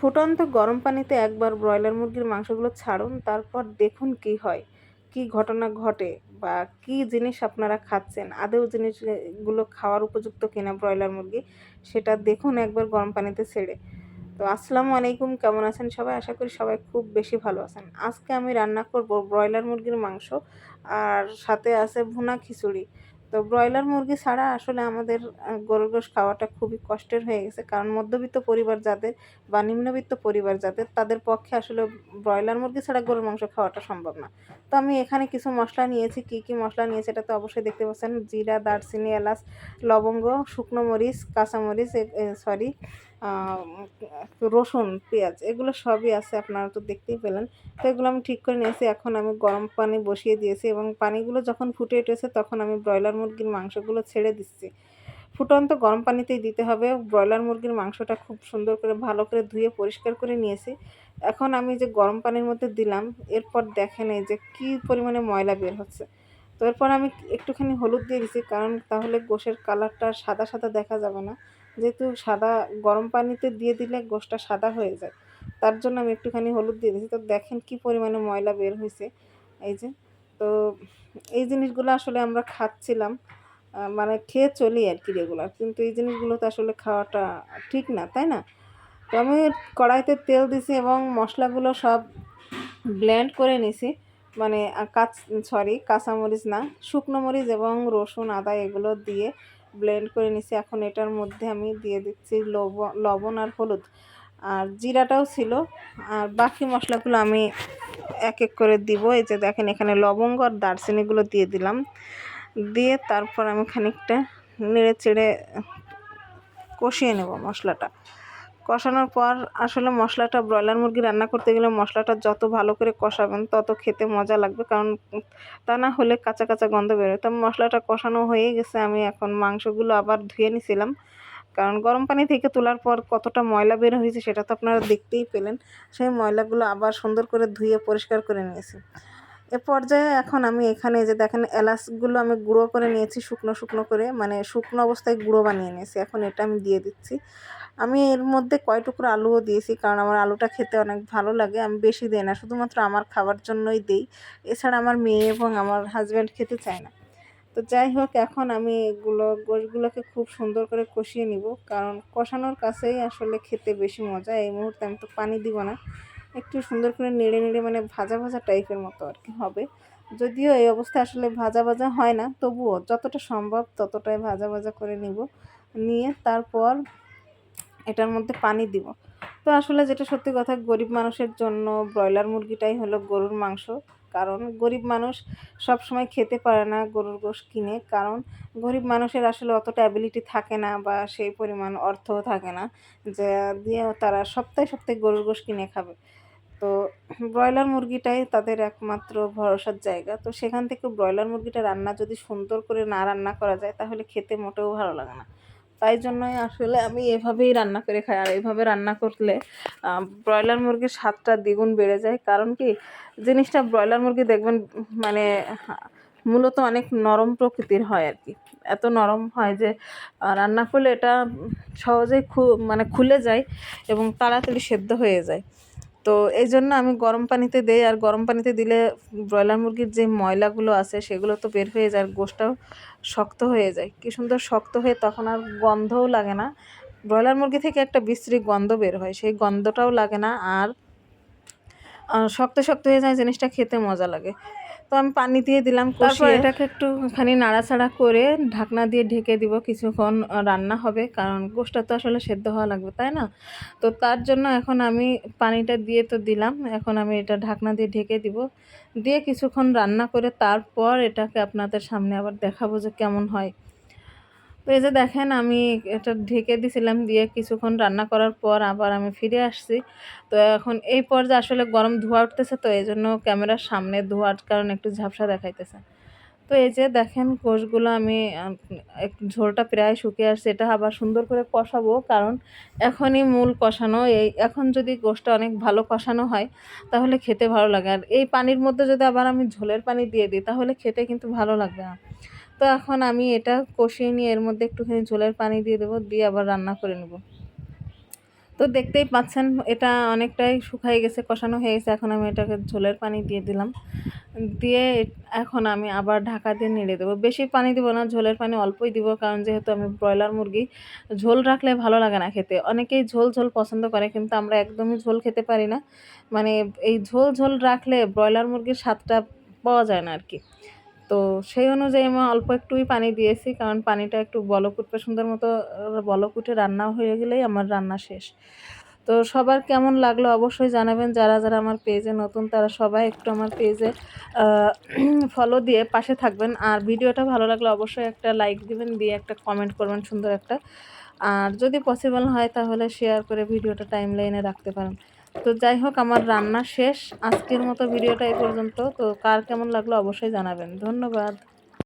ফুটন্ত গরম পানিতে একবার ব্রয়লার মুরগির মাংসগুলো ছাড়ুন, তারপর দেখুন কি হয়, কি ঘটনা ঘটে বা কি জিনিস আপনারা খাচ্ছেন, আদৌ জিনিসগুলো খাওয়ার উপযুক্ত কিনা ব্রয়লার মুরগি, সেটা দেখুন একবার গরম পানিতে ছেড়ে। তো আসসালামু আলাইকুম, কেমন আছেন সবাই? আশা করি সবাই খুব বেশি ভালো আছেন। আজকে আমি রান্না করব ব্রয়লার মুরগির মাংস, আর সাথে আছে ভুনা খিচুড়ি। তো ব্রয়লার মুরগি ছাড়া আসলে আমাদের গরুর গোশত খাওয়াটা খুবই কষ্টের হয়ে গেছে, কারণ মধ্যবিত্ত পরিবার যাদের বা নিম্নবিত্ত পরিবার যাদের, তাদের পক্ষে আসলে ব্রয়লার মুরগি ছাড়া গরুর মাংস খাওয়াটা সম্ভব না। তো আমি এখানে কিছু মশলা নিয়েছি। কি কি মশলা নিয়েছি এটা তো অবশ্যই দেখতে পাচ্ছেন। জিরা, দারচিনি, এলাচ, লবঙ্গ, শুকনো মরিচ, কাঁচামরিচ, সরি, রসুন, পেঁয়াজ, এগুলো সবই আছে, আপনারা তো দেখতেই পেলেন। তো এগুলো আমি ঠিক করে নিয়েছি। এখন আমি গরম পানি বসিয়ে দিয়েছি এবং পানিগুলো যখন ফুটে উঠেছে তখন আমি ব্রয়লার মুরগির মাংসগুলো ছেড়ে দিচ্ছি। ফুটন্ত গরম পানিতেই দিতে হবে। ব্রয়লার মুরগির মাংসটা খুব সুন্দর করে ভালো করে ধুয়ে পরিষ্কার করে নিয়েছি। এখন আমি যে গরম পানির মধ্যে দিলাম, এরপর দেখেন এই যে কী পরিমাণে ময়লা বের হচ্ছে। তো এরপর আমি একটুখানি হলুদ দিয়ে দিছি, কারণ তাহলে গোশের কালারটা সাদা সাদা দেখা যাবে না। যেহেতু সাদা, গরম পানিতে দিয়ে দিলে গোশটা সাদা হয়ে যায়, তার জন্য আমি একটুখানি হলুদ দিয়ে দিয়েছি। তো দেখেন কি পরিমাণে ময়লা বের হয়েছে। এই যে, তো এই জিনিসগুলো আসলে আমরা খাচ্ছিলাম, মানে খেয়ে চলি আর কি রেগুলার, কিন্তু এই জিনিসগুলো তো আসলে খাওয়াটা ঠিক না, তাই না? তো আমি কড়াইতে তেল দিছি এবং মশলাগুলো সব ব্লেন্ড করে নিছি। মানে কাঁচামরিচ না, শুকনো মরিচ এবং রসুন, আদা এগুলো দিয়ে ব্লেন্ড করে নিছি। এখন এটার মধ্যে আমি দিয়ে দিচ্ছি লবণ আর হলুদ, আর জিরাটাও ছিল। আর বাকি মশলাগুলো আমি এক এক করে দিব। এই যে দেখেন, এখানে লবঙ্গ আর দারচিনিগুলো দিয়ে দিলাম। দিয়ে তারপর আমি খানিকটা নেড়ে চেড়ে কষিয়ে নেব মশলাটা। কষানোর পর আসলে মশলাটা, ব্রয়লার মুরগি রান্না করতে গেলে মশলাটা যত ভালো করে কষাবেন তত খেতে মজা লাগবে, কারণ তা না হলে কাঁচা কাঁচা গন্ধ বেরোয়। তো মশলাটা কষানো হয়ে গেছে। আমি এখন মাংসগুলো আবার ধুয়ে নিছিলাম, কারণ গরম পানি থেকে তোলার পর কতটা ময়লা বের হয়েছে সেটা তো আপনারা দেখতেই পেলেন। সেই ময়লাগুলো আবার সুন্দর করে ধুয়ে পরিষ্কার করে নিয়েছি। এ পর্যায়ে এখন আমি এখানে যে দেখেন, এলাচগুলো আমি গুঁড়ো করে নিয়েছি, শুকনো শুকনো করে, মানে শুকনো অবস্থায় গুঁড়ো বানিয়ে নিয়েছি। এখন এটা আমি দিয়ে দিচ্ছি। আমি এর মধ্যে কয় টুকরো আলুও দিয়েছি, কারণ আমার আলুটা খেতে অনেক ভালো লাগে। আমি বেশি দিই না, শুধুমাত্র আমার খাবার জন্যই দিই। এছাড়া আমার মেয়ে এবং আমার হাজব্যান্ড খেতে চায় না। তো যাই হোক, এখন আমি গোশগুলোকে খুব সুন্দর করে কষিয়ে নিব, কারণ কষানোর কাছেই আসলে খেতে বেশি মজা। এই মুহূর্তে আমি তো পানি দিব না, একটু সুন্দর করে নেড়ে নেড়ে, মানে ভাজা ভাজা টাইপের মতো আর কি হবে। যদিও এই অবস্থায় আসলে ভাজা ভাজা হয় না, তবুও যতটা সম্ভব ততটাই ভাজা ভাজা করে নিব। নিয়ে তারপর এটার মধ্যে পানি দিব। তো আসলে যেটা সত্যি কথা, গরিব মানুষের জন্য ব্রয়লার মুরগিটাই হলো গরুর মাংস। কারণ গরিব মানুষ সব সময় খেতে পারে না গরুর গোশত কিনে, কারণ গরিব মানুষের আসলে অতটা অ্যাবিলিটি থাকে না বা সেই পরিমাণ অর্থও থাকে না যে দিয়ে তারা সপ্তাহে সপ্তাহে গরুর গোশত কিনে খাবে। তো ব্রয়লার মুরগিটাই তাদের একমাত্র ভরসার জায়গা। তো সেখান থেকে ব্রয়লার মুরগিটা রান্না যদি সুন্দর করে না রান্না করা যায়, তাহলে খেতে মোটেও ভালো লাগে না। তাই জন্যই আসলে আমি এভাবেই রান্না করে খাই। আর এভাবে রান্না করলে ব্রয়লার মুরগির স্বাদটা দ্বিগুণ বেড়ে যায়। কারণ কি, জিনিসটা ব্রয়লার মুরগি দেখবেন, মানে মূলত অনেক নরম প্রকৃতির হয় আর কি। এত নরম হয় যে রান্না করলে এটা সহজেই মানে খুলে যায় এবং তাড়াতাড়ি সেদ্ধ হয়ে যায়। তো এই জন্য আমি গরম পানিতে দেই, আর গরম পানিতে দিলে ব্রয়লার মুরগির যে ময়লাগুলো আছে সেগুলো তো বের হয়ে যায়, আর গোশটাও শক্ত হয়ে যায়। কি সুন্দর শক্ত হয়ে তখন আর গন্ধও লাগে না। ব্রয়লার মুরগি থেকে একটা বিশ্রী গন্ধ বের হয়, সেই গন্ধটাও লাগে না। আর শক্ত শক্ত হয়ে যায়, জিনিসটা খেতে মজা লাগে। তো আমি পানি দিয়ে দিলাম, তারপর এটাকে একটুখানি নাড়াচাড়া করে ঢাকনা দিয়ে ঢেকে দিব। কিছুক্ষণ রান্না হবে, কারণ গোশটা তো আসলে সেদ্ধ হওয়া লাগবে, তাই না? তো তার জন্য এখন আমি পানিটা দিয়ে তো দিলাম, এখন আমি এটা ঢাকনা দিয়ে ঢেকে দিব। দিয়ে কিছুক্ষণ রান্না করে তারপর এটাকে আপনাদের সামনে আবার দেখাবো যে কেমন হয়। তো এই যে দেখেন, আমি এটা ঢেকে দিছিলাম, দিয়ে কিছুক্ষণ রান্না করার পর আবার আমি ফিরে আসছি। তো এখন এই পর্যায়ে আসলে গরম ধোঁয়া উঠতেছে, তো এই জন্য ক্যামেরার সামনে ধোঁয়ার কারণে একটু ঝাপসা দেখাইতেছে। তো এই যে দেখেন, গোশগুলো আমি একটু ঝোলটা প্রায় শুকিয়ে আসছে। এটা আবার সুন্দর করে কষাবো, কারণ এখনই মূল কষানো। এখন যদি গোশটা অনেক ভালো কষানো হয় তাহলে খেতে ভালো লাগে। আর এই পানির মধ্যে যদি আবার আমি ঝোলের পানি দিয়ে দিই তাহলে খেতে কিন্তু ভালো লাগবে না। তো এখন আমি এটা কষিয়ে নিয়ে এর মধ্যে একটুখানি ঝোলের পানি দিয়ে দেবো, দিয়ে আবার রান্না করে নেব। তো দেখতেই পাচ্ছেন এটা অনেকটাই শুকায় গেছে, কষানো হয়ে গেছে। এখন আমি এটাকে ঝোলের পানি দিয়ে দিলাম। দিয়ে এখন আমি আবার ঢাকা দিয়ে নেড়ে দেবো। বেশি পানি দিব না, ঝোলের পানি অল্পই দিব, কারণ যেহেতু আমি ব্রয়লার মুরগি, ঝোল রাখলে ভালো লাগে না খেতে। অনেকেই ঝোল ঝোল পছন্দ করে, কিন্তু আমরা একদমই ঝোল খেতে পারি না। মানে এই ঝোল ঝোল রাখলে ব্রয়লার মুরগির স্বাদটা পাওয়া যায় না আর কি। তো সেই অনুযায়ী আমি অল্প একটুই পানি দিয়েছি, কারণ পানিটা একটু বলক উঠবে সুন্দর মতো। বলক উঠে রান্না হয়ে গেলেই আমার রান্না শেষ। তো সবার কেমন লাগলো অবশ্যই জানাবেন। যারা যারা আমার পেজে নতুন তারা সবাই একটু আমার পেজে ফলো দিয়ে পাশে থাকবেন। আর ভিডিওটা ভালো লাগলে অবশ্যই একটা লাইক দিবেন, দিয়ে একটা কমেন্ট করবেন সুন্দর একটা। আর যদি পসিবল হয় তাহলে শেয়ার করে ভিডিওটা টাইমলাইনে রাখতে পারেন। তো যাই হোক, আমার রান্না শেষ। আজকের মতো ভিডিওটা এই পর্যন্ত। তো কার কেমন লাগলো অবশ্যই জানাবেন। ধন্যবাদ।